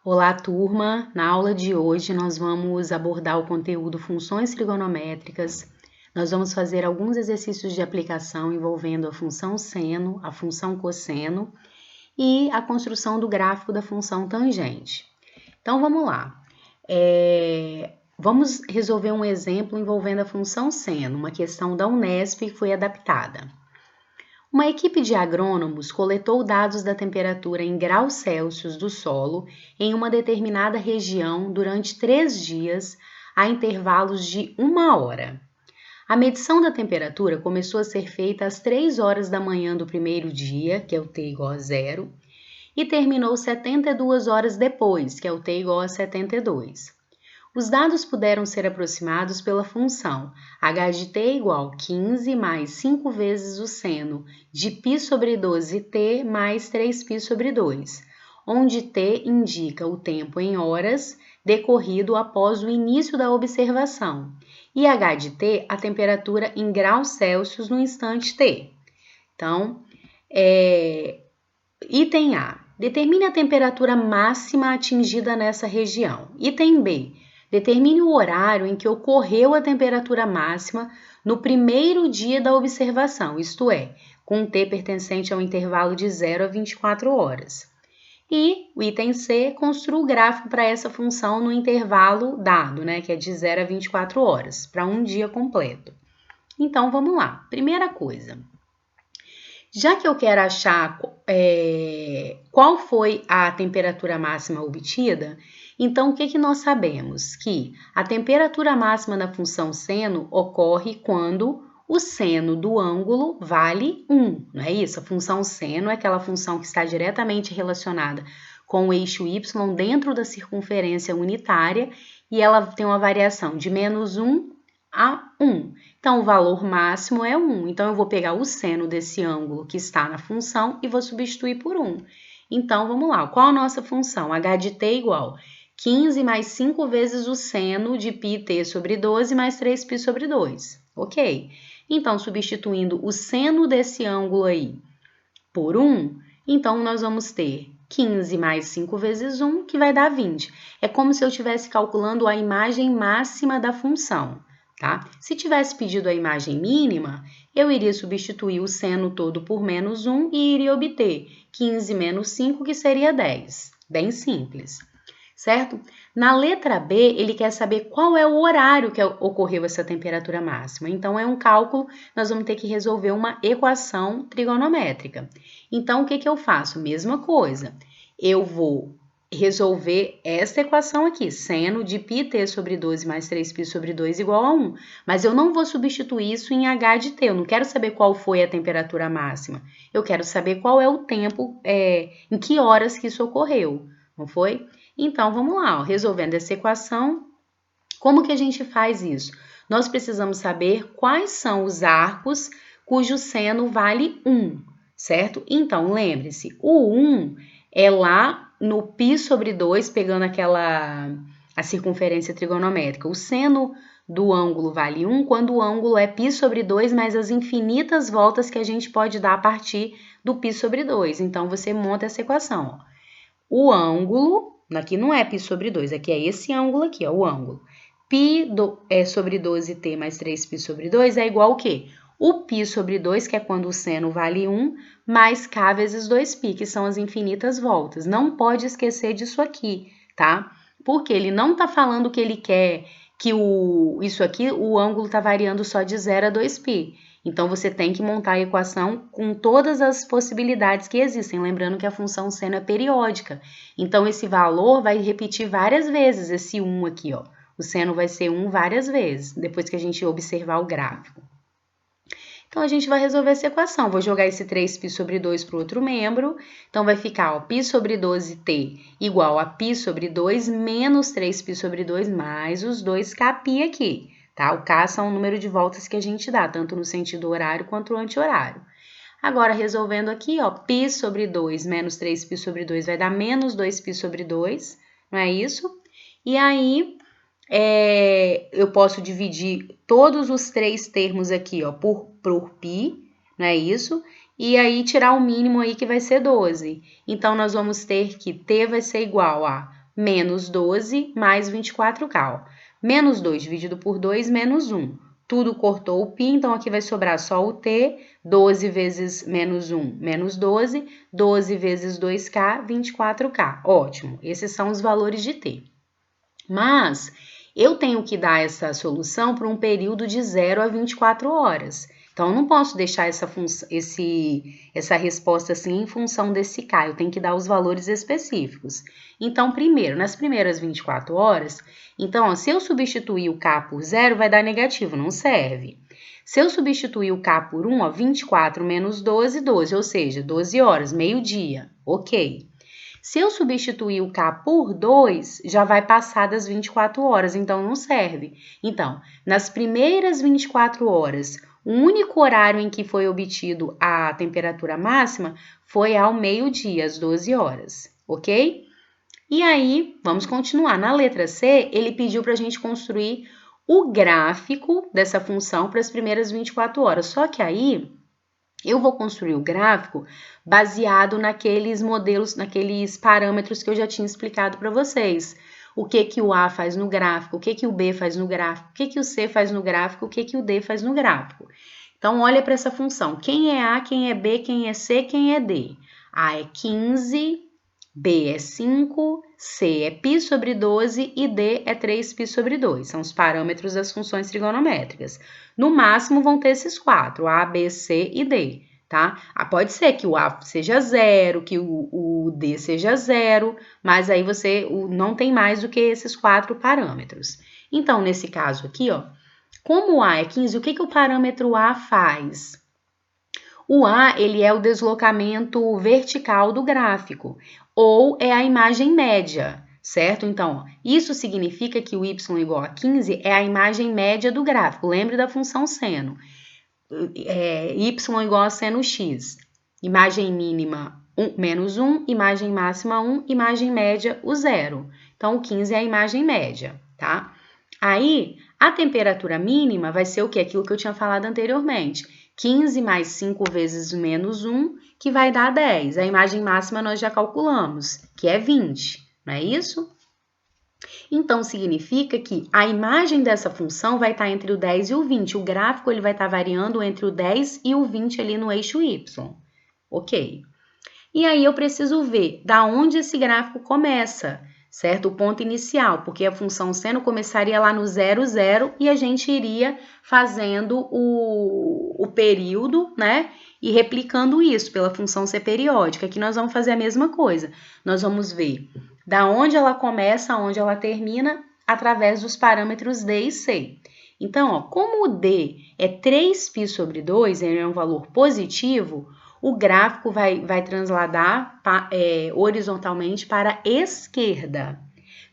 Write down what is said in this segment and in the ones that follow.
Olá, turma! Na aula de hoje nós vamos abordar o conteúdo funções trigonométricas. Nós vamos fazer alguns exercícios de aplicação envolvendo a função seno, a função cosseno e a construção do gráfico da função tangente. Então vamos lá. Vamos resolver um exemplo envolvendo a função seno, uma questão da Unesp que foi adaptada. Uma equipe de agrônomos coletou dados da temperatura em graus Celsius do solo em uma determinada região durante 3 dias, a intervalos de 1 hora. A medição da temperatura começou a ser feita às 3 horas da manhã do primeiro dia, que é o T igual a 0, e terminou 72 horas depois, que é o T igual a 72. Os dados puderam ser aproximados pela função h de t igual 15 mais 5 vezes o seno de π sobre 12t mais 3π sobre 2, onde t indica o tempo em horas decorrido após o início da observação e h de t a temperatura em graus Celsius no instante t. Então, item A, determine a temperatura máxima atingida nessa região. Item B, determine o horário em que ocorreu a temperatura máxima no primeiro dia da observação, isto é, com T pertencente ao intervalo de 0 a 24 horas. E o item C, construa o gráfico para essa função no intervalo dado, que é de 0 a 24 horas, para um dia completo. Então, vamos lá. Primeira coisa, já que eu quero achar qual foi a temperatura máxima obtida, então, o que nós sabemos? Que a temperatura máxima da função seno ocorre quando o seno do ângulo vale 1, não é isso? A função seno é aquela função que está diretamente relacionada com o eixo y dentro da circunferência unitária e ela tem uma variação de -1 a 1. Então, o valor máximo é 1. Então, eu vou pegar o seno desse ângulo que está na função e vou substituir por 1. Então, vamos lá. Qual a nossa função? h de t igual 15 mais 5 vezes o seno de πt sobre 12 mais 3π sobre 2. Ok? Então, substituindo o seno desse ângulo aí por 1, então nós vamos ter 15 mais 5 vezes 1, que vai dar 20. É como se eu estivesse calculando a imagem máxima da função, tá? Se tivesse pedido a imagem mínima, eu iria substituir o seno todo por -1 e iria obter 15 menos 5, que seria 10. Bem simples. Certo? Na letra B, ele quer saber qual é o horário que ocorreu essa temperatura máxima. Então, é um cálculo, nós vamos ter que resolver uma equação trigonométrica. Então, o que eu faço? Mesma coisa. Eu vou resolver esta equação aqui, seno de πt sobre 12 mais 3π sobre 2 igual a 1. Mas eu não vou substituir isso em h de t, eu não quero saber qual foi a temperatura máxima. Eu quero saber qual é o tempo, em que horas que isso ocorreu, não foi? Então, vamos lá, resolvendo essa equação, como que a gente faz isso? Nós precisamos saber quais são os arcos cujo seno vale 1, certo? Então, lembre-se, o 1 é lá no π sobre 2, pegando a circunferência trigonométrica. O seno do ângulo vale 1 quando o ângulo é π sobre 2, mais as infinitas voltas que a gente pode dar a partir do π sobre 2. Então, você monta essa equação, ó. O ângulo, aqui não é π sobre 2, aqui é esse ângulo aqui, ó, o ângulo. π sobre 12t mais 3π sobre 2 é igual ao quê? O π sobre 2, que é quando o seno vale 1, mais k vezes 2π, que são as infinitas voltas. Não pode esquecer disso aqui, tá? Porque ele não tá falando que ele quer que isso aqui, o ângulo tá variando só de 0 a 2π. Então, você tem que montar a equação com todas as possibilidades que existem, lembrando que a função seno é periódica. Então, esse valor vai repetir várias vezes, esse 1 aqui, ó. O seno vai ser 1 várias vezes, depois que a gente observar o gráfico. Então, a gente vai resolver essa equação. Vou jogar esse 3π sobre 2 para o outro membro. Então, vai ficar, ó, π sobre 12t igual a π sobre 2 menos 3π sobre 2 mais os 2kπ aqui. Tá? O K são o número de voltas que a gente dá, tanto no sentido horário quanto no anti-horário. Agora, resolvendo aqui, ó, π sobre 2 menos 3π sobre 2 vai dar menos 2π sobre 2, não é isso? E aí, eu posso dividir todos os três termos aqui, ó, por π, não é isso? E aí, tirar o mínimo aí que vai ser 12. Então, nós vamos ter que t vai ser igual a menos 12 mais 24K. Ó. Menos 2 dividido por 2, menos 1. Tudo cortou o π, então aqui vai sobrar só o t. 12 vezes menos 1, menos 12. 12 vezes 2K, 24K. Ótimo, esses são os valores de t. Mas eu tenho que dar essa solução para um período de 0 a 24 horas. Então, eu não posso deixar essa resposta assim em função desse K. Eu tenho que dar os valores específicos. Então, primeiro, nas primeiras 24 horas, então, ó, se eu substituir o K por 0, vai dar negativo, não serve. Se eu substituir o K por 1, ó, 24 menos 12, 12, ou seja, 12 horas, meio-dia. Ok. Se eu substituir o K por 2, já vai passar das 24 horas, então não serve. Então, nas primeiras 24 horas, o único horário em que foi obtido a temperatura máxima foi ao meio-dia, às 12 horas, ok? E aí, vamos continuar. Na letra C, ele pediu para a gente construir o gráfico dessa função para as primeiras 24 horas. Só que aí, eu vou construir o gráfico baseado naqueles modelos, naqueles parâmetros que eu já tinha explicado para vocês. O que o A faz no gráfico, o que o B faz no gráfico, o que o C faz no gráfico, o que o D faz no gráfico. Então, olha para essa função. Quem é A, quem é B, quem é C, quem é D? A é 15, B é 5, C é π sobre 12 e D é 3π sobre 2. São os parâmetros das funções trigonométricas. No máximo vão ter esses quatro, A, B, C e D, tá? Pode ser que o A seja 0, que o D seja 0, mas aí você não tem mais do que esses quatro parâmetros. Então, nesse caso aqui, ó, como o A é 15, o que o parâmetro A faz? O A, ele é o deslocamento vertical do gráfico, ou é a imagem média, certo? Então, isso significa que o y igual a 15 é a imagem média do gráfico. Lembre da função seno. Y igual a seno x. Imagem mínima, menos 1, imagem máxima 1, imagem média, o 0. Então, o 15 é a imagem média, tá? Aí, a temperatura mínima vai ser o quê? Aquilo que eu tinha falado anteriormente. 15 mais 5 vezes menos 1, que vai dar 10. A imagem máxima nós já calculamos, que é 20, não é isso? Então, significa que a imagem dessa função vai estar entre o 10 e o 20. O gráfico ele vai estar variando entre o 10 e o 20 ali no eixo y. Ok. E aí eu preciso ver da onde esse gráfico começa, certo? O ponto inicial, porque a função seno começaria lá no 0, 0 e a gente iria fazendo o período, né? E replicando isso pela função C periódica. Aqui nós vamos fazer a mesma coisa. Nós vamos ver da onde ela começa, aonde ela termina, através dos parâmetros D e C. Então, ó, como o D é 3π sobre 2, ele é um valor positivo, o gráfico vai transladar horizontalmente para a esquerda.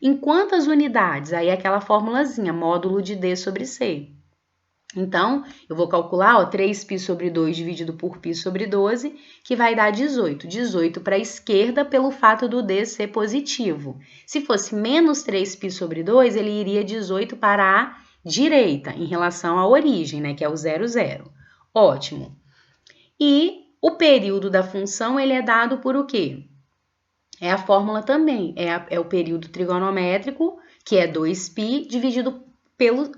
Em quantas unidades? Aí é aquela formulazinha, módulo de D sobre C. Então, eu vou calcular, ó, 3π sobre 2 dividido por π sobre 12, que vai dar 18. 18 para a esquerda pelo fato do D ser positivo. Se fosse menos 3π sobre 2, ele iria 18 para a direita, em relação à origem, né, que é o 0, 0. Ótimo. E o período da função, ele é dado por o quê? É a fórmula também, é o período trigonométrico, que é 2π dividido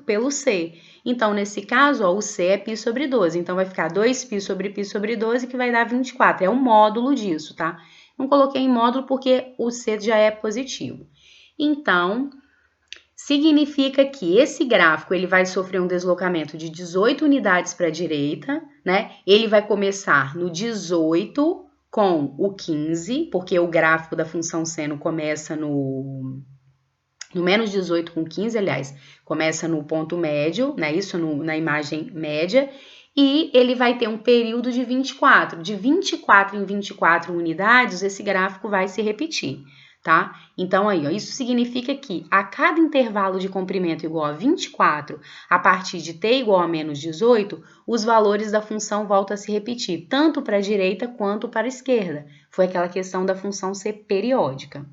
pelo C. Então, nesse caso, ó, o C é π sobre 12. Então, vai ficar 2π sobre 12, que vai dar 24. É o módulo disso, tá? Não coloquei em módulo porque o C já é positivo. Então, significa que esse gráfico ele vai sofrer um deslocamento de 18 unidades para a direita, né? Ele vai começar no 18 com o 15, porque o gráfico da função seno começa no menos 18 com 15, aliás, começa no ponto médio, né? Isso na imagem média, e ele vai ter um período de 24. De 24 em 24 unidades, esse gráfico vai se repetir, tá? Então, aí, ó, isso significa que a cada intervalo de comprimento igual a 24, a partir de t igual a menos 18, os valores da função voltam a se repetir, tanto para a direita quanto para a esquerda. Foi aquela questão da função ser periódica.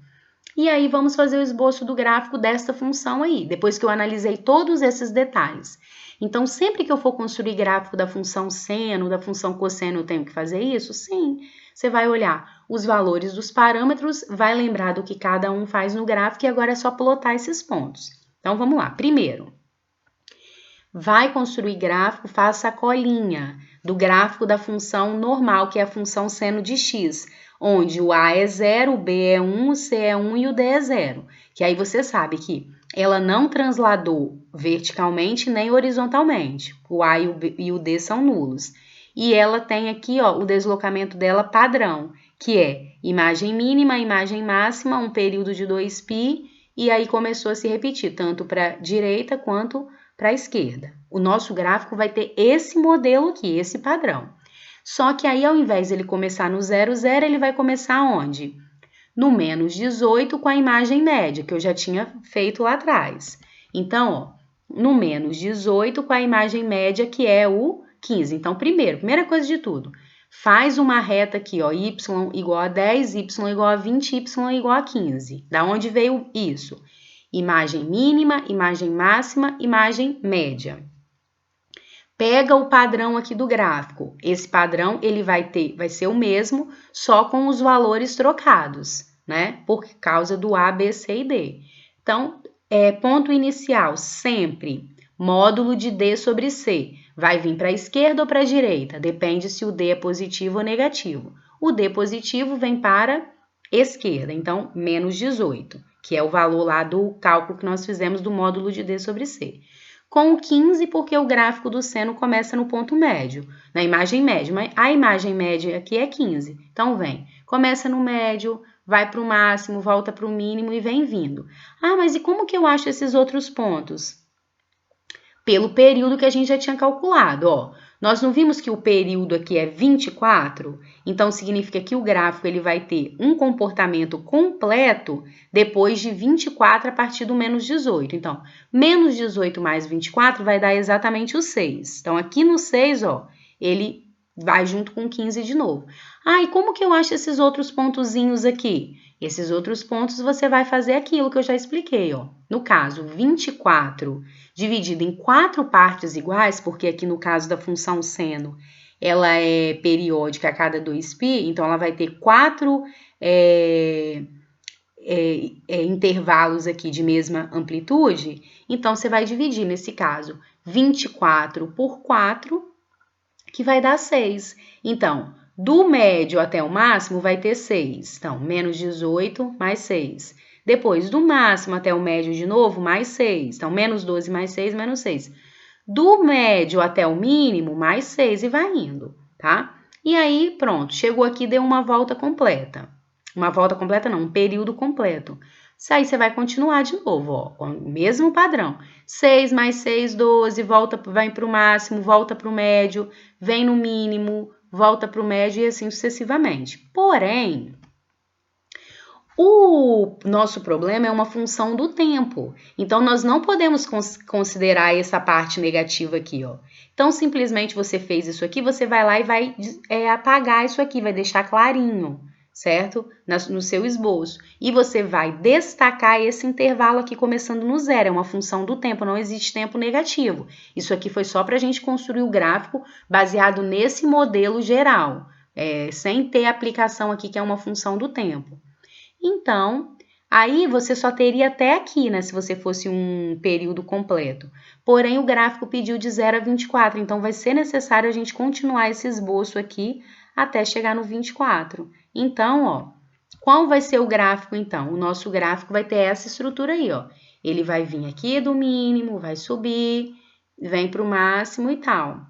E aí, vamos fazer o esboço do gráfico desta função aí, depois que eu analisei todos esses detalhes. Então, sempre que eu for construir gráfico da função seno, da função cosseno, eu tenho que fazer isso? Sim. você vai olhar os valores dos parâmetros, vai lembrar do que cada um faz no gráfico e agora é só plotar esses pontos. Então, vamos lá. Primeiro, vai construir gráfico, faça a colinha do gráfico da função normal, que é a função seno de x, onde o a é 0, o b é 1, o c é 1 e o d é 0. Que aí você sabe que ela não transladou verticalmente nem horizontalmente. O a e o d são nulos. E ela tem aqui, ó, o deslocamento dela padrão, que é imagem mínima, imagem máxima, um período de 2π, e aí começou a se repetir, tanto para a direita quanto para a esquerda. O nosso gráfico vai ter esse modelo aqui, esse padrão. Só que aí, ao invés de ele começar no 0, 0, ele vai começar onde? No menos 18 com a imagem média, que eu já tinha feito lá atrás. Então, ó, no menos 18 com a imagem média, que é o 15. Então, primeira coisa de tudo, faz uma reta aqui, ó, y igual a 10, y igual a 20, y igual a 15. Da onde veio isso? Imagem mínima, imagem máxima, imagem média. Pega o padrão aqui do gráfico. Esse padrão ele vai ser o mesmo, só com os valores trocados, né? Por causa do A, B, C e D. Então, ponto inicial, sempre módulo de D sobre C. Vai vir para a esquerda ou para a direita, depende se o D é positivo ou negativo. O D positivo vem para a esquerda, então, menos 18, que é o valor lá do cálculo que nós fizemos do módulo de D sobre C. Com o 15, porque o gráfico do seno começa no ponto médio, na imagem média, mas a imagem média aqui é 15. Então, vem, começa no médio, vai para o máximo, volta para o mínimo e vem vindo. Ah, mas e como que eu acho esses outros pontos? Pelo período que a gente já tinha calculado, ó. Nós não vimos que o período aqui é 24? Então, significa que o gráfico ele vai ter um comportamento completo depois de 24 a partir do menos 18. Então, menos 18 mais 24 vai dar exatamente o 6. Então, aqui no 6, ó, ele vai junto com 15 de novo. Ah, e como que eu acho esses outros pontozinhos aqui? Esses outros pontos você vai fazer aquilo que eu já expliquei, ó. No caso, 24 dividido em 4 partes iguais, porque aqui no caso da função seno, ela é periódica a cada 2π, então ela vai ter 4 intervalos aqui de mesma amplitude, então você vai dividir, nesse caso, 24 por 4, que vai dar 6. Então, do médio até o máximo vai ter 6. Então, menos 18 mais 6. Depois, do máximo até o médio de novo, mais 6. Então, menos 12 mais 6, menos 6. Do médio até o mínimo, mais 6 e vai indo, tá? E aí, pronto, chegou aqui, deu uma volta completa. Uma volta completa não, um período completo. Aí você vai continuar de novo, ó, com o mesmo padrão. 6 mais 6, 12, volta, vai para o máximo, volta para o médio, vem no mínimo, volta para o médio e assim sucessivamente. Porém, o nosso problema é uma função do tempo. Então, nós não podemos considerar essa parte negativa aqui, ó. Então, simplesmente você fez isso aqui, você vai lá e vai apagar isso aqui, vai deixar clarinho, certo? No seu esboço. E você vai destacar esse intervalo aqui começando no zero. É uma função do tempo, não existe tempo negativo. Isso aqui foi só para a gente construir o gráfico baseado nesse modelo geral, sem ter aplicação aqui, que é uma função do tempo. Então, aí você só teria até aqui, né, se você fosse um período completo. Porém, o gráfico pediu de 0 a 24, então vai ser necessário a gente continuar esse esboço aqui até chegar no 24. Então, ó, qual vai ser o gráfico, então? O nosso gráfico vai ter essa estrutura aí, ó. Ele vai vir aqui do mínimo, vai subir, vem para o máximo e tal.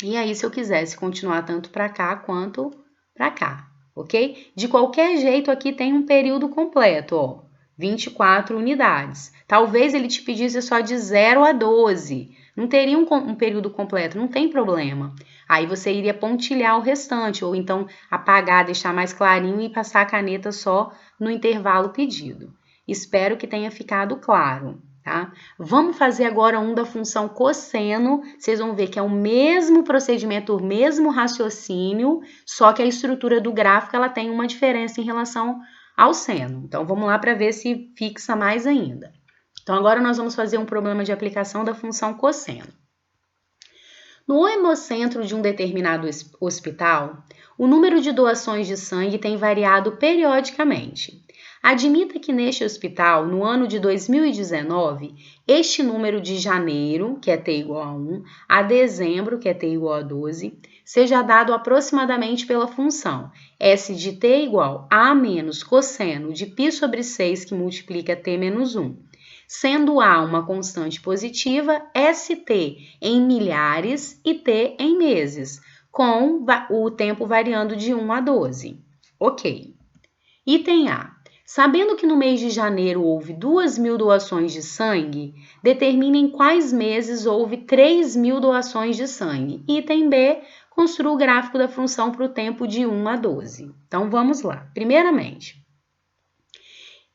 E aí, se eu quisesse continuar tanto para cá quanto para cá. Ok? De qualquer jeito, aqui tem um período completo, ó, 24 unidades. Talvez ele te pedisse só de 0 a 12. Não teria um período completo, não tem problema. Aí você iria pontilhar o restante, ou então apagar, deixar mais clarinho e passar a caneta só no intervalo pedido. Espero que tenha ficado claro. Tá? Vamos fazer agora um da função cosseno, vocês vão ver que é o mesmo procedimento, o mesmo raciocínio, só que a estrutura do gráfico ela tem uma diferença em relação ao seno. Então, vamos lá para ver se fixa mais ainda. Então, agora nós vamos fazer um problema de aplicação da função cosseno. No hemocentro de um determinado hospital, o número de doações de sangue tem variado periodicamente. Admita que neste hospital, no ano de 2019, este número de janeiro, que é T igual a 1, a dezembro, que é T igual a 12, seja dado aproximadamente pela função S de T igual a menos cosseno de π sobre 6 que multiplica T menos 1. Sendo A uma constante positiva, ST em milhares e T em meses, com o tempo variando de 1 a 12. Ok. Item A. Sabendo que no mês de janeiro houve 2.000 doações de sangue, determine em quais meses houve 3.000 doações de sangue. Item B. Construa o gráfico da função para o tempo de 1 a 12. Então, vamos lá. Primeiramente,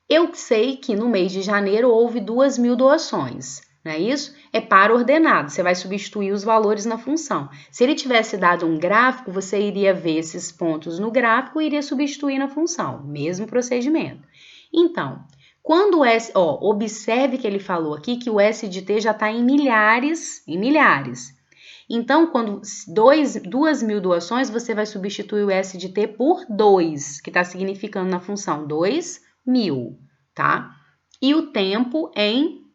eu sei que no mês de janeiro houve 2.000 doações, não é isso? É par ordenado, você vai substituir os valores na função. Se ele tivesse dado um gráfico, você iria ver esses pontos no gráfico e iria substituir na função, mesmo procedimento. Então, quando o S, observe que ele falou aqui que o S de T já está em milhares, Então, quando 2.000 doações, você vai substituir o S de T por 2, que está significando na função 2.000, tá? E o tempo em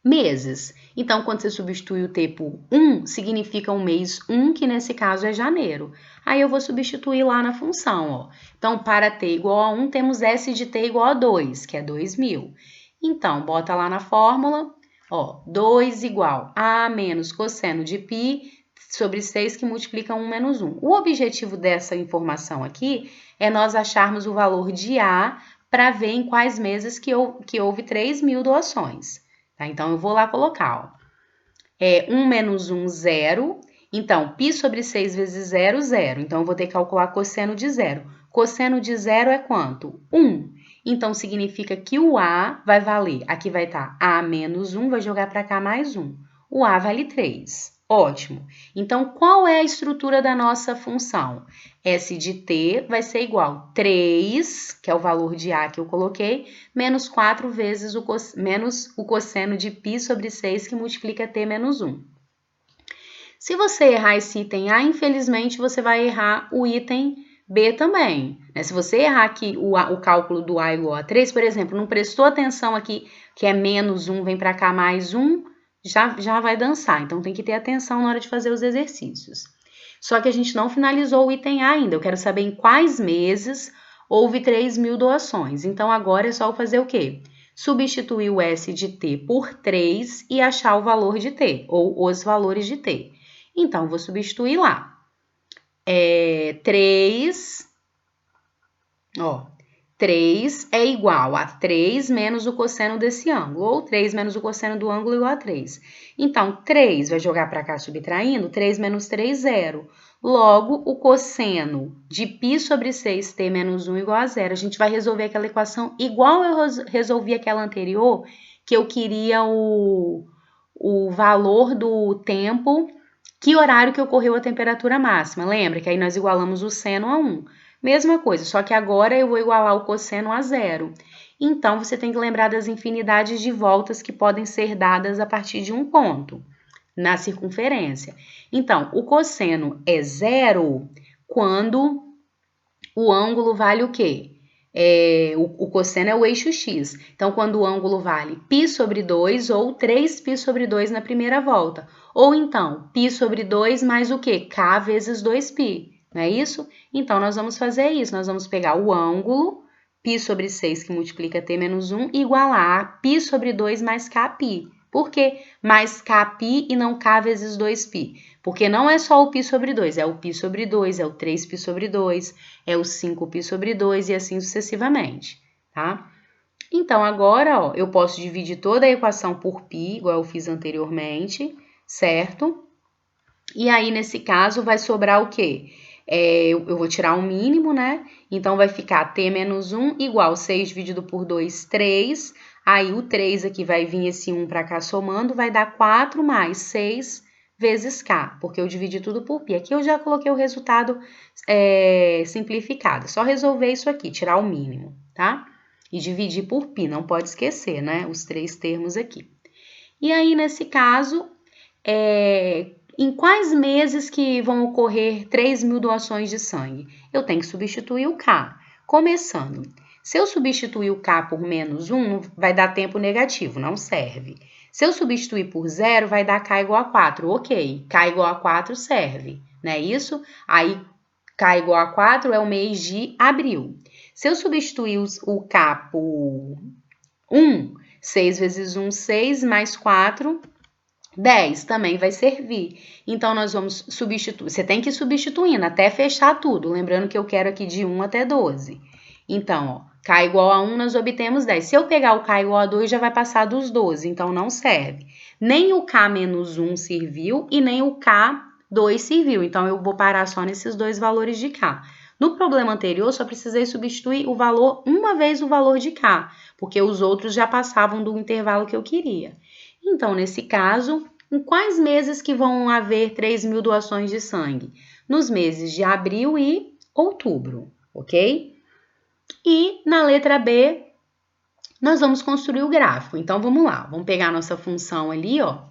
meses. Então, quando você substitui o T por 1, significa um mês 1, que nesse caso é janeiro. Aí eu vou substituir lá na função, ó. Então, para T igual a 1, temos S de T igual a 2, que é 2.000. Então, bota lá na fórmula, ó, 2 igual a menos cosseno de π sobre 6, que multiplica 1 menos 1. O objetivo dessa informação aqui é nós acharmos o valor de A para ver em quais meses que houve 3.000 doações. Tá? Então, eu vou lá colocar, ó. 1 menos 1, 0. Então, π sobre 6 vezes 0, 0. Então, eu vou ter que calcular cosseno de 0. Cosseno de 0 é quanto? 1. Então, significa que o A vai valer, aqui vai estar A menos 1, vai jogar para cá mais 1. O A vale 3. Ótimo. Então, qual é a estrutura da nossa função? S de T vai ser igual a 3, que é o valor de A que eu coloquei, menos 4 vezes menos o cosseno de π sobre 6, que multiplica T menos 1. Se você errar esse item A, infelizmente, você vai errar o item B também. Né? Se você errar aqui o cálculo do A igual a 3, por exemplo, não prestou atenção aqui, que é menos 1, vem para cá mais 1, já vai dançar. Então, tem que ter atenção na hora de fazer os exercícios. Só que a gente não finalizou o item A ainda. Eu quero saber em quais meses houve 3.000 doações. Então, agora é só eu fazer o quê? Substituir o S de T por 3 e achar o valor de T, ou os valores de T. Então, vou substituir lá. 3 é igual a 3 menos o cosseno desse ângulo, ou 3 menos o cosseno do ângulo igual a 3. Então, 3 vai jogar para cá subtraindo, 3 menos 3, 0. Logo, o cosseno de π sobre 6t menos 1 igual a 0. A gente vai resolver aquela equação igual eu resolvi aquela anterior, que eu queria o valor do tempo, que horário que ocorreu a temperatura máxima. Lembra que aí nós igualamos o seno a 1. Mesma coisa, só que agora eu vou igualar o cosseno a 0. Então, você tem que lembrar das infinidades de voltas que podem ser dadas a partir de um ponto na circunferência. Então, o cosseno é 0 quando o ângulo vale o quê? O cosseno é o eixo x. Então, quando o ângulo vale π sobre 2 ou 3π sobre 2 na primeira volta. Ou então, π sobre 2 mais o quê? K vezes 2π. Não é isso? Então, nós vamos fazer isso. Nós vamos pegar o ângulo, π sobre 6, que multiplica t menos 1, igualar a π sobre 2 mais kπ. Por quê? Mais kπ e não k vezes 2π. Porque não é só o π sobre 2, é o π sobre 2, é o 3π sobre 2, é o 5π sobre 2 e assim sucessivamente, tá? Então, agora, ó, eu posso dividir toda a equação por π, igual eu fiz anteriormente, certo? E aí, nesse caso, vai sobrar o quê? Eu vou tirar o mínimo, né? Então, vai ficar t menos 1 igual 6 dividido por 2, 3. Aí, o 3 aqui vai vir esse 1 para cá somando, vai dar 4 mais 6 vezes k, porque eu dividi tudo por π. Aqui eu já coloquei o resultado simplificado. Só resolver isso aqui, tirar o mínimo, tá? E dividir por π, não pode esquecer, né? Os três termos aqui. E aí, nesse caso, Em quais meses que vão ocorrer 3.000 doações de sangue? Eu tenho que substituir o K. Começando, se eu substituir o K por -1, vai dar tempo negativo, não serve. Se eu substituir por 0, vai dar K igual a 4. Ok, K igual a 4 serve, não é isso? Aí, K igual a 4 é o mês de abril. Se eu substituir o K por 1, 6 vezes 1, 6, mais 4, 10 também vai servir. Então, nós vamos substituir. Você tem que ir substituindo até fechar tudo. Lembrando que eu quero aqui de 1 até 12. Então, ó, K igual a 1, nós obtemos 10. Se eu pegar o K igual a 2, já vai passar dos 12. Então, não serve. Nem o K menos 1 serviu e nem o K2 serviu. Então, eu vou parar só nesses dois valores de K. No problema anterior, só precisei substituir o valor uma vez o valor de K, porque os outros já passavam do intervalo que eu queria. Então, nesse caso, em quais meses que vão haver 3.000 doações de sangue? Nos meses de abril e outubro, ok? E na letra B, nós vamos construir o gráfico. Então, vamos lá. Vamos pegar a nossa função ali, ó.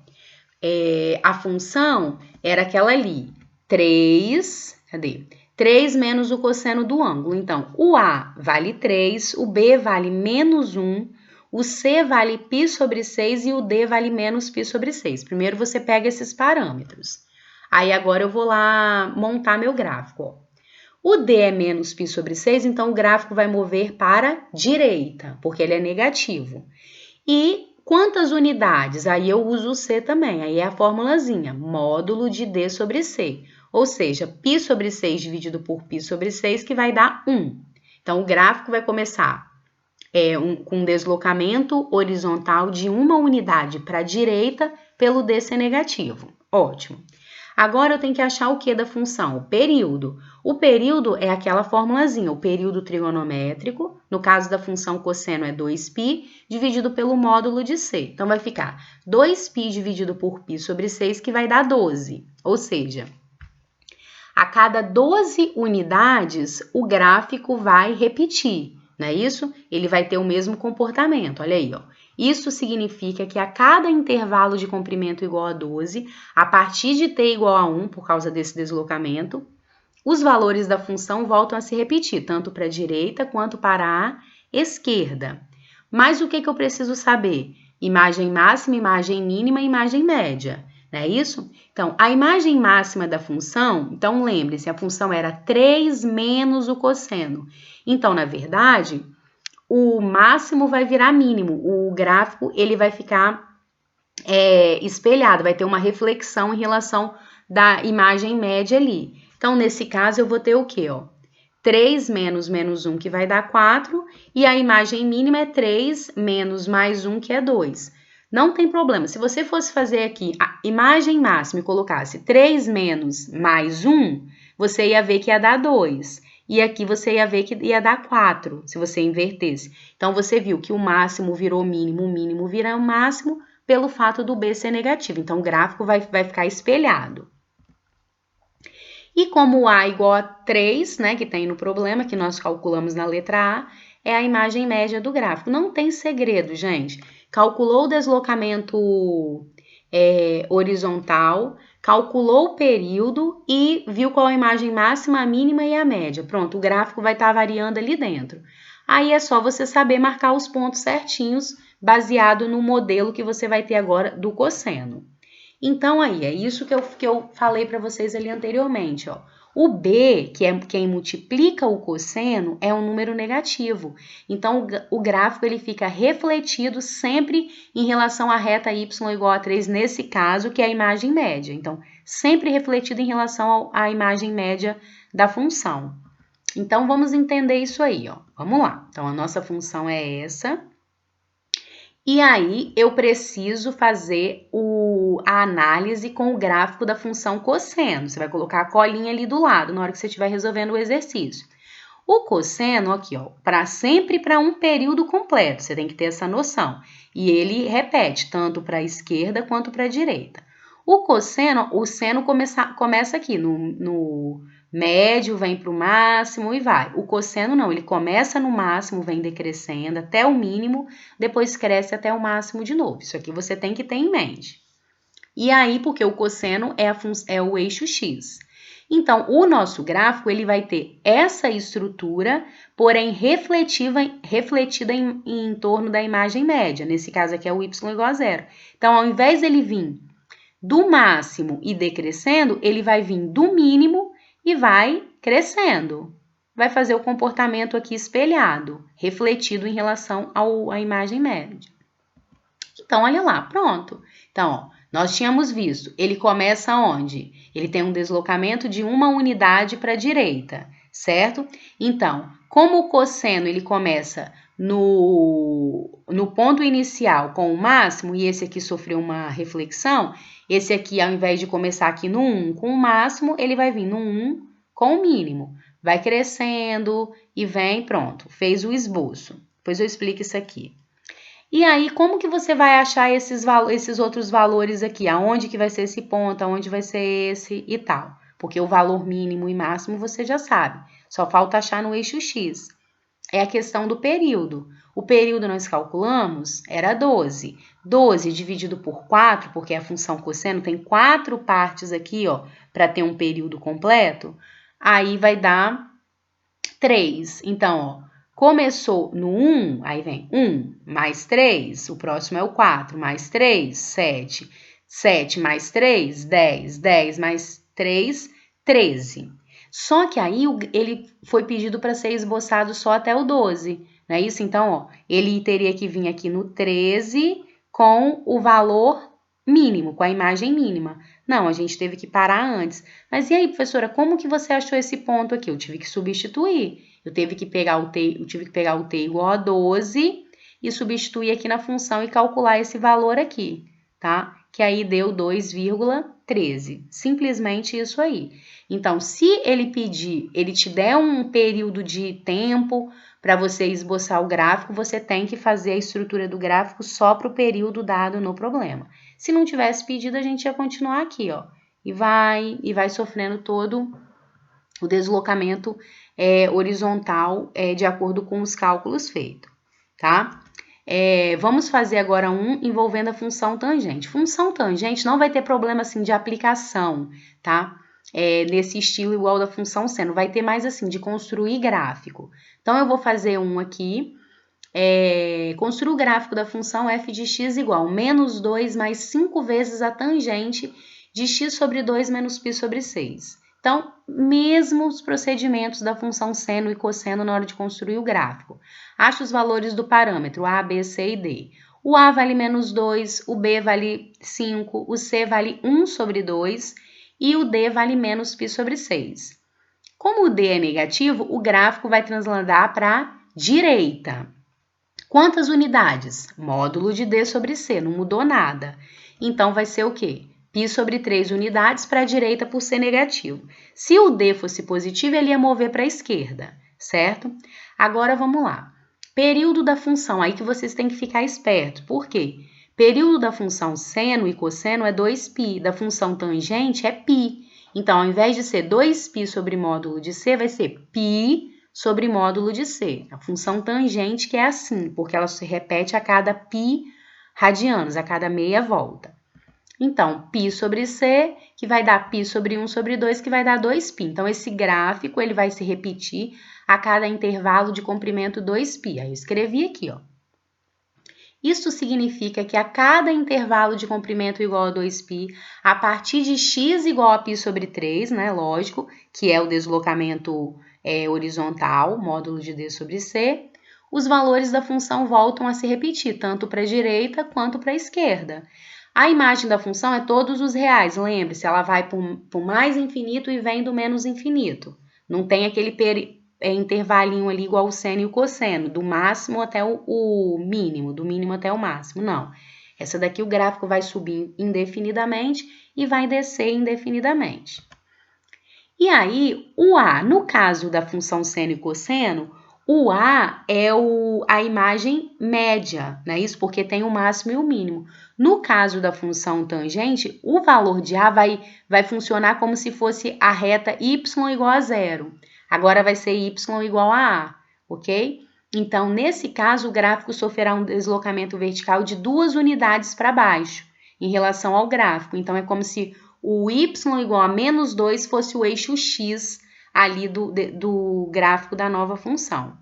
A função era aquela ali, 3, cadê? 3 menos o cosseno do ângulo. Então, o A vale 3, o B vale menos 1, o C vale π sobre 6 e o D vale menos π sobre 6. Primeiro você pega esses parâmetros. Aí agora eu vou lá montar meu gráfico. Ó. O D é menos π sobre 6, então o gráfico vai mover para a direita, porque ele é negativo. E quantas unidades? Aí eu uso o C também, aí é a formulazinha, módulo de D sobre C. Ou seja, π sobre 6 dividido por π sobre 6, que vai dar 1. Então, o gráfico vai começar com um deslocamento horizontal de uma unidade para a direita pelo D ser negativo. Ótimo. Agora eu tenho que achar o que da função? O período. O período é aquela formulazinha, o período trigonométrico, no caso da função cosseno é 2π, dividido pelo módulo de C. Então, vai ficar 2π dividido por π sobre 6, que vai dar 12. Ou seja, a cada 12 unidades, o gráfico vai repetir, não é isso? Ele vai ter o mesmo comportamento, olha aí, ó. Isso significa que a cada intervalo de comprimento igual a 12, a partir de t igual a 1, por causa desse deslocamento, os valores da função voltam a se repetir, tanto para a direita quanto para a esquerda. Mas o que eu preciso saber? Imagem máxima, imagem mínima e imagem média. Não é isso? Então, a imagem máxima da função, então lembre-se, a função era 3 menos o cosseno. Então, na verdade, o máximo vai virar mínimo. O gráfico ele vai ficar espelhado, vai ter uma reflexão em relação da imagem média ali. Então, nesse caso, eu vou ter o quê? Ó? 3 menos menos 1, que vai dar 4, e a imagem mínima é 3 menos mais 1, que é 2. Não tem problema, se você fosse fazer aqui a imagem máxima e colocasse 3 menos mais 1, você ia ver que ia dar 2. E aqui você ia ver que ia dar 4, se você invertesse. Então, você viu que o máximo virou mínimo, o mínimo vira o máximo, pelo fato do B ser negativo. Então, o gráfico vai ficar espelhado. E como o A é igual a 3, né, que tem no problema, que nós calculamos na letra A, é a imagem média do gráfico. Não tem segredo, gente. Calculou o deslocamento horizontal, calculou o período e viu qual a imagem máxima, a mínima e a média. Pronto, o gráfico vai estar variando ali dentro. Aí é só você saber marcar os pontos certinhos, baseado no modelo que você vai ter agora do cosseno. Então, aí, é isso que eu falei para vocês ali anteriormente, ó. O B, que é quem multiplica o cosseno, é um número negativo. Então, o gráfico ele fica refletido sempre em relação à reta y igual a 3, nesse caso, que é a imagem média. Então, sempre refletido em relação à imagem média da função. Então, vamos entender isso aí, ó. Vamos lá. Então, a nossa função é essa. E aí, eu preciso fazer a análise com o gráfico da função cosseno. Você vai colocar a colinha ali do lado, na hora que você estiver resolvendo o exercício. O cosseno, aqui, ó, sempre para um período completo, você tem que ter essa noção. E ele repete, tanto para a esquerda quanto para a direita. O seno começa aqui, no médio, vem para o máximo e vai. O cosseno não, ele começa no máximo, vem decrescendo até o mínimo, depois cresce até o máximo de novo. Isso aqui você tem que ter em mente. E aí, porque o cosseno é o eixo x. Então, o nosso gráfico ele vai ter essa estrutura, porém refletida em torno da imagem média. Nesse caso aqui é o y igual a zero. Então, ao invés dele vir do máximo e decrescendo, ele vai vir do mínimo e vai crescendo. Vai fazer o comportamento aqui espelhado, refletido em relação à imagem média. Então, olha lá, pronto. Então, ó, nós tínhamos visto, ele começa onde? Ele tem um deslocamento de uma unidade para a direita, certo? Então, como o cosseno ele começa no ponto inicial com o máximo, e esse aqui sofreu uma reflexão, esse aqui, ao invés de começar aqui no 1 com o máximo, ele vai vir no 1 com o mínimo. Vai crescendo e vem, pronto, fez o esboço. Depois eu explico isso aqui. E aí, como que você vai achar esses outros valores aqui? Aonde que vai ser esse ponto, aonde vai ser esse e tal? Porque o valor mínimo e máximo você já sabe. Só falta achar no eixo x. É a questão do período. O período nós calculamos era 12. 12 dividido por 4, porque a função cosseno tem 4 partes aqui, ó, para ter um período completo. Aí vai dar 3. Então, ó, começou no 1, aí vem 1 mais 3, o próximo é o 4, mais 3, 7. 7 mais 3, 10. 10 mais 3, 13. Só que aí ele foi pedido para ser esboçado só até o 12, não é isso? Então, ó, ele teria que vir aqui no 13 com o valor mínimo, com a imagem mínima. Não, a gente teve que parar antes. Mas e aí, professora, como que você achou esse ponto aqui? Eu tive que substituir. Eu tive que pegar o t igual a 12 e substituir aqui na função e calcular esse valor aqui, tá? Que aí deu 2,13. Simplesmente isso aí. Então, se ele te der um período de tempo para você esboçar o gráfico, você tem que fazer a estrutura do gráfico só para o período dado no problema. Se não tivesse pedido, a gente ia continuar aqui, ó. E vai sofrendo todo o deslocamento horizontal de acordo com os cálculos feitos, tá? Vamos fazer agora um envolvendo a função tangente. Função tangente não vai ter problema assim de aplicação, tá? Nesse estilo igual da função seno, vai ter mais assim de construir gráfico. Então, eu vou fazer um aqui. Construir o gráfico da função f de x igual menos 2 mais 5 vezes a tangente de x sobre 2 menos π sobre 6. Então, mesmos procedimentos da função seno e cosseno na hora de construir o gráfico. Acha os valores do parâmetro a, b, c e d. O a vale menos 2, o b vale 5, o c vale 1 sobre 2 e o d vale menos π sobre 6. Como o d é negativo, o gráfico vai transladar para a direita. Quantas unidades? Módulo de d sobre c, não mudou nada. Então, vai ser o quê? π sobre 3 unidades para a direita por ser negativo. Se o d fosse positivo, ele ia mover para a esquerda, certo? Agora, vamos lá. Período da função, aí que vocês têm que ficar espertos. Por quê? Período da função seno e cosseno é 2π, da função tangente é π. Então, ao invés de ser 2π sobre módulo de c, vai ser π sobre módulo de c. A função tangente que é assim, porque ela se repete a cada π radianos, a cada meia volta. Então, π sobre c, que vai dar π sobre 1 sobre 2, que vai dar 2π. Então, esse gráfico ele vai se repetir a cada intervalo de comprimento 2π. Aí eu escrevi aqui, ó. Isso significa que a cada intervalo de comprimento igual a 2π, a partir de x igual a π sobre 3, né, lógico, que é o deslocamento horizontal, módulo de d sobre c, os valores da função voltam a se repetir, tanto para a direita quanto para a esquerda. A imagem da função é todos os reais, lembre-se, ela vai para o mais infinito e vem do menos infinito. Não tem aquele intervalinho ali igual o seno e o cosseno, do máximo até o mínimo, do mínimo até o máximo, não. Essa daqui o gráfico vai subir indefinidamente e vai descer indefinidamente. E aí, o A, no caso da função seno e cosseno, o A é a imagem média, né? Isso porque tem o máximo e o mínimo. No caso da função tangente, o valor de A vai funcionar como se fosse a reta y igual a zero. Agora vai ser y igual a A, ok? Então, nesse caso, o gráfico sofrerá um deslocamento vertical de 2 unidades para baixo. em relação ao gráfico. Então, é como se o y igual a menos 2 fosse o eixo x ali do gráfico da nova função.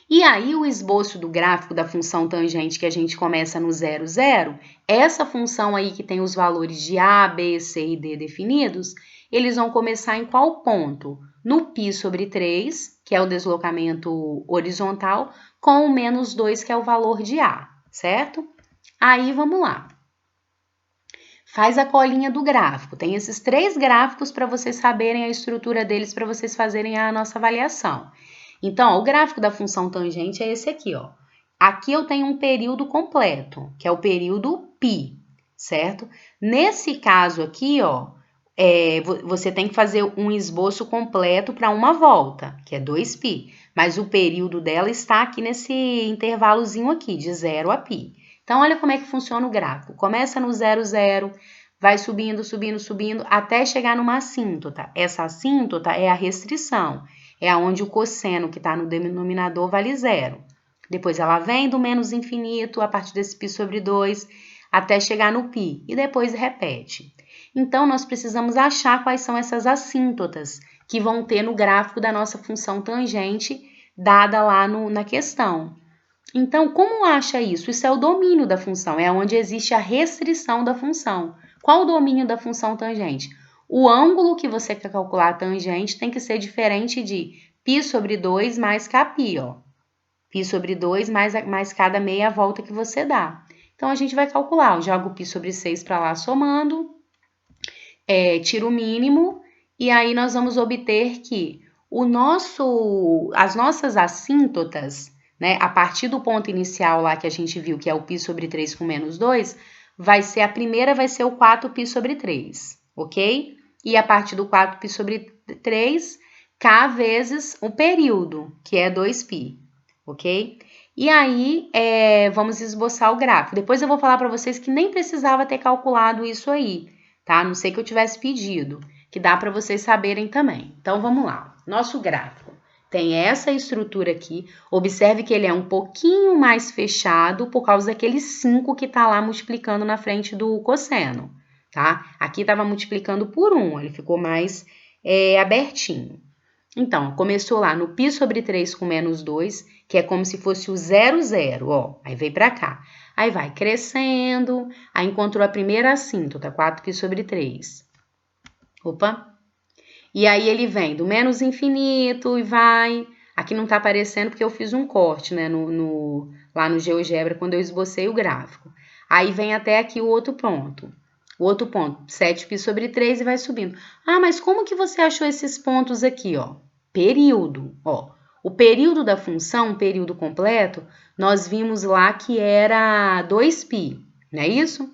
E aí, o esboço do gráfico da função tangente que a gente começa no 0, 0, essa função aí que tem os valores de a, b, c e d definidos, eles vão começar em qual ponto? No π sobre 3, que é o deslocamento horizontal, com o menos 2, que é o valor de a, certo? Aí, vamos lá. Faz a colinha do gráfico. Tem esses 3 gráficos para vocês saberem a estrutura deles, para vocês fazerem a nossa avaliação. Então, ó, o gráfico da função tangente é esse aqui, ó. Aqui eu tenho um período completo, que é o período π, certo? Nesse caso aqui, ó, você tem que fazer um esboço completo para uma volta, que é 2π. Mas o período dela está aqui nesse intervalozinho aqui, de 0 a π. Então, olha como é que funciona o gráfico. Começa no 0, 0, vai subindo, subindo, subindo, até chegar numa assíntota. Essa assíntota é a restrição. É onde o cosseno que está no denominador vale 0. Depois ela vem do menos infinito, a partir desse π sobre 2, até chegar no π. E depois repete. Então, nós precisamos achar quais são essas assíntotas que vão ter no gráfico da nossa função tangente, dada lá na questão. Então, como acha isso? Isso é o domínio da função, é onde existe a restrição da função. Qual o domínio da função tangente? O ângulo que você quer calcular a tangente tem que ser diferente de π sobre 2 mais kπ, ó. Π sobre 2 mais cada meia volta que você dá. Então, a gente vai calcular, eu jogo π sobre 6 para lá somando, tiro o mínimo, e aí nós vamos obter que as nossas assíntotas, né, a partir do ponto inicial lá que a gente viu, que é o π sobre 3 com menos 2, a primeira vai ser o 4π sobre 3, ok? E a partir do 4π sobre 3, k vezes o período, que é 2π, ok? E aí, vamos esboçar o gráfico. Depois eu vou falar para vocês que nem precisava ter calculado isso aí, tá? A não sei que eu tivesse pedido, que dá para vocês saberem também. Então, vamos lá. Nosso gráfico tem essa estrutura aqui. Observe que ele é um pouquinho mais fechado por causa daquele 5 que está lá multiplicando na frente do cosseno, tá? Aqui estava multiplicando por 1, ele ficou mais abertinho. Então, começou lá no π sobre 3 com menos 2, que é como se fosse o 0, 0, ó. Aí veio para cá. Aí vai crescendo, aí encontrou a primeira assíntota, 4π sobre 3. Opa! E aí ele vem do menos infinito e vai... Aqui não tá aparecendo porque eu fiz um corte, né, lá no GeoGebra, quando eu esbocei o gráfico. Aí vem até aqui o outro ponto. O outro ponto, 7π sobre 3 e vai subindo. Ah, mas como que você achou esses pontos aqui, ó? Período, ó. O período da função, período completo, nós vimos lá que era 2π, não é isso?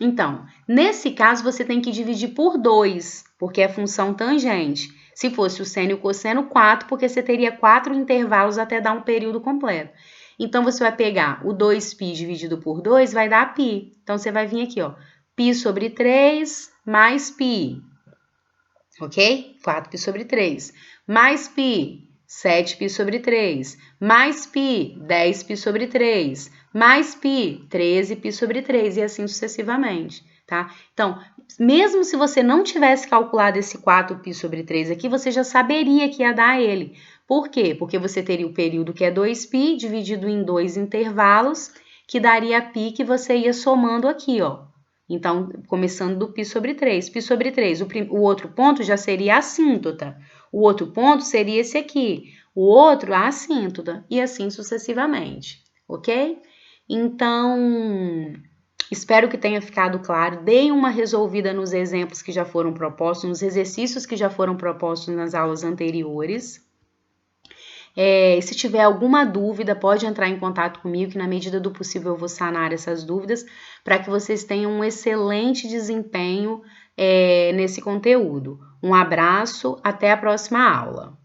Então, nesse caso, você tem que dividir por 2, porque é função tangente. Se fosse o seno e o cosseno, 4, porque você teria 4 intervalos até dar um período completo. Então, você vai pegar o 2π dividido por 2, vai dar π. Então, você vai vir aqui, ó, π sobre 3 mais π, ok? 4π sobre 3, mais π, 7π sobre 3, mais π, 10π sobre 3, mais π, 13π sobre 3, e assim sucessivamente, tá? Então, mesmo se você não tivesse calculado esse 4π sobre 3 aqui, você já saberia que ia dar ele. Por quê? Porque você teria o período que é 2π, dividido em 2 intervalos, que daria π que você ia somando aqui, ó. Então, começando do π sobre 3. π sobre 3, o outro ponto já seria a assíntota. O outro ponto seria esse aqui. O outro, a assíntota. E assim sucessivamente, ok? Então, espero que tenha ficado claro. Deem uma resolvida nos exemplos que já foram propostos, nos exercícios que já foram propostos nas aulas anteriores. Se tiver alguma dúvida, pode entrar em contato comigo, que na medida do possível eu vou sanar essas dúvidas, para que vocês tenham um excelente desempenho nesse conteúdo. Um abraço, até a próxima aula.